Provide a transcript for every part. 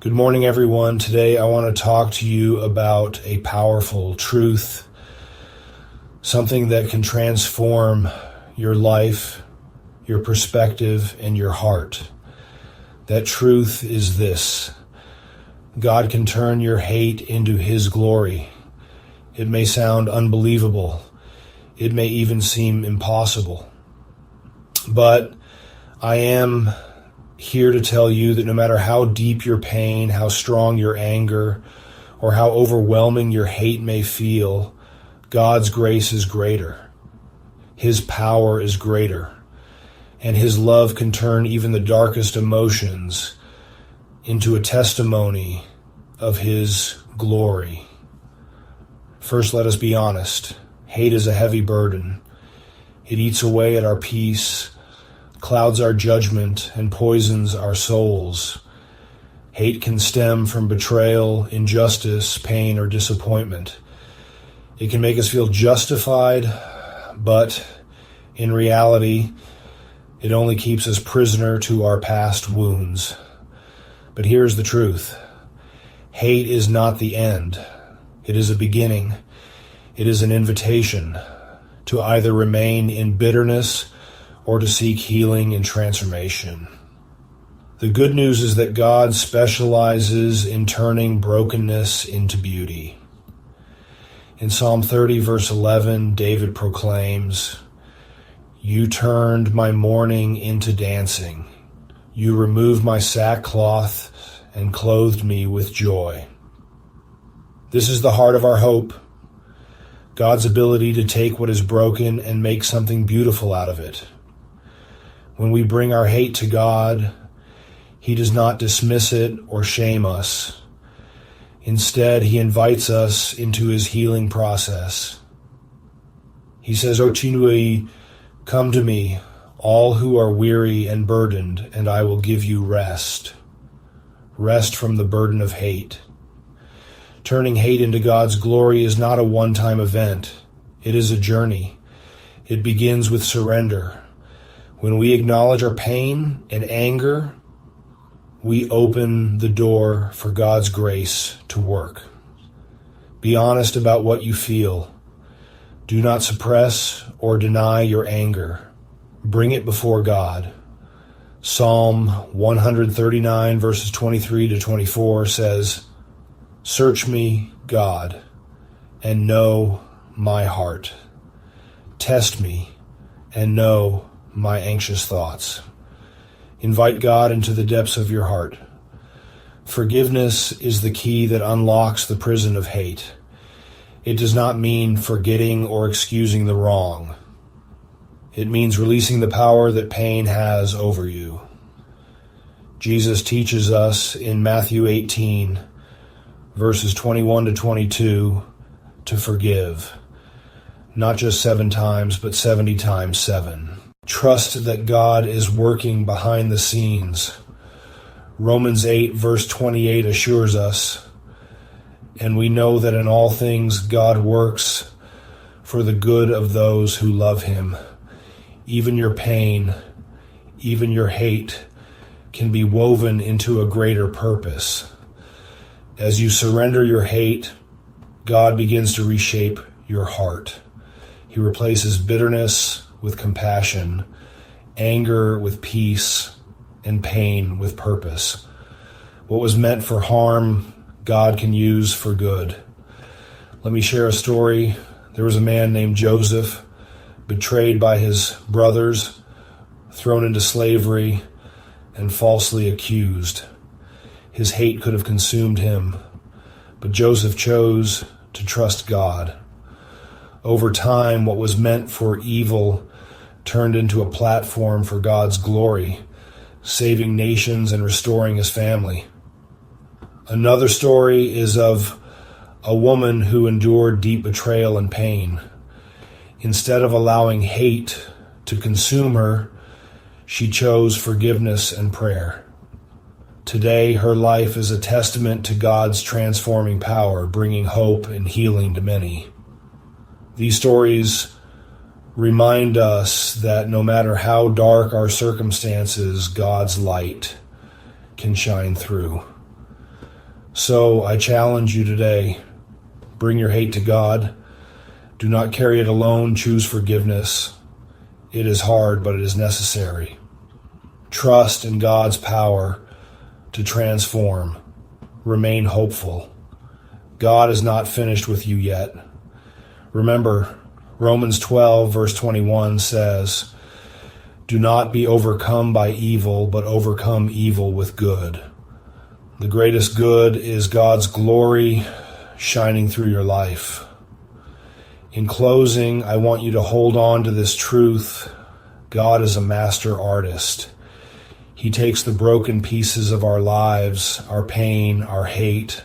Good morning, everyone. Today I want to talk to you about a powerful truth, something that can transform your life, your perspective, and your heart. That truth is this: God can turn your hate into His glory. It may sound unbelievable. It may even seem impossible. But I am here to tell you that no matter how deep your pain, how strong your anger, or how overwhelming your hate may feel, God's grace is greater. His power is greater. And His love can turn even the darkest emotions into a testimony of His glory. First, let us be honest. Hate is a heavy burden. It eats away at our peace, clouds our judgment, and poisons our souls. Hate can stem from betrayal, injustice, pain, or disappointment. It can make us feel justified, but in reality, it only keeps us prisoner to our past wounds. But here's the truth. Hate is not the end. It is a beginning. It is an invitation to either remain in bitterness or to seek healing and transformation. The good news is that God specializes in turning brokenness into beauty. In Psalm 30, verse 11, David proclaims, "You turned my mourning into dancing. You removed my sackcloth and clothed me with joy." This is the heart of our hope, God's ability to take what is broken and make something beautiful out of it. When we bring our hate to God, He does not dismiss it or shame us. Instead, He invites us into His healing process. He says, "O Chinui, come to me, all who are weary and burdened, and I will give you rest." Rest from the burden of hate. Turning hate into God's glory is not a one-time event. It is a journey. It begins with surrender. When we acknowledge our pain and anger, we open the door for God's grace to work. Be honest about what you feel. Do not suppress or deny your anger. Bring it before God. Psalm 139, verses 23 to 24 says, "Search me, God, and know my heart. Test me and know my anxious thoughts." Invite God into the depths of your heart. Forgiveness is the key that unlocks the prison of hate. It does not mean forgetting or excusing the wrong. It means releasing the power that pain has over you. Jesus teaches us in Matthew 18, verses 21 to 22, to forgive. Not just 7 times, but 70 times 7. Trust that God is working behind the scenes. Romans 8, verse 28 assures us, "And we know that in all things God works for the good of those who love Him." Even your pain, even your hate, can be woven into a greater purpose. As you surrender your hate, God begins to reshape your heart. He replaces bitterness with compassion, anger with peace, and pain with purpose. What was meant for harm, God can use for good. Let me share a story. There was a man named Joseph, betrayed by his brothers, thrown into slavery, and falsely accused. His hate could have consumed him, but Joseph chose to trust God. Over time, what was meant for evil turned into a platform for God's glory, saving nations and restoring his family. Another story is of a woman who endured deep betrayal and pain. Instead of allowing hate to consume her, she chose forgiveness and prayer. Today, her life is a testament to God's transforming power, bringing hope and healing to many. These stories remind us that no matter how dark our circumstances, God's light can shine through. So I challenge you today, bring your hate to God. Do not carry it alone. Choose forgiveness. It is hard, but it is necessary. Trust in God's power to transform. Remain hopeful. God is not finished with you yet. Remember, Romans 12, verse 21 says, "Do not be overcome by evil, but overcome evil with good." The greatest good is God's glory shining through your life. In closing, I want you to hold on to this truth. God is a master artist. He takes the broken pieces of our lives, our pain, our hate,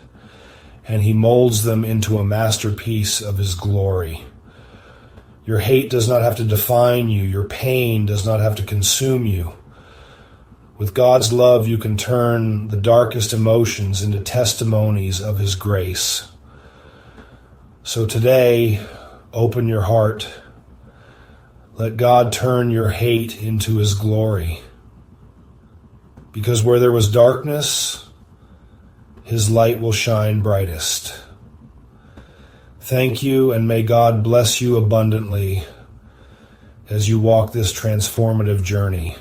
and he molds them into a masterpiece of his glory. Your hate does not have to define you. Your pain does not have to consume you. With God's love, you can turn the darkest emotions into testimonies of his grace. So today, open your heart. Let God turn your hate into his glory. Because where there was darkness, his light will shine brightest. Thank you, and may God bless you abundantly as you walk this transformative journey.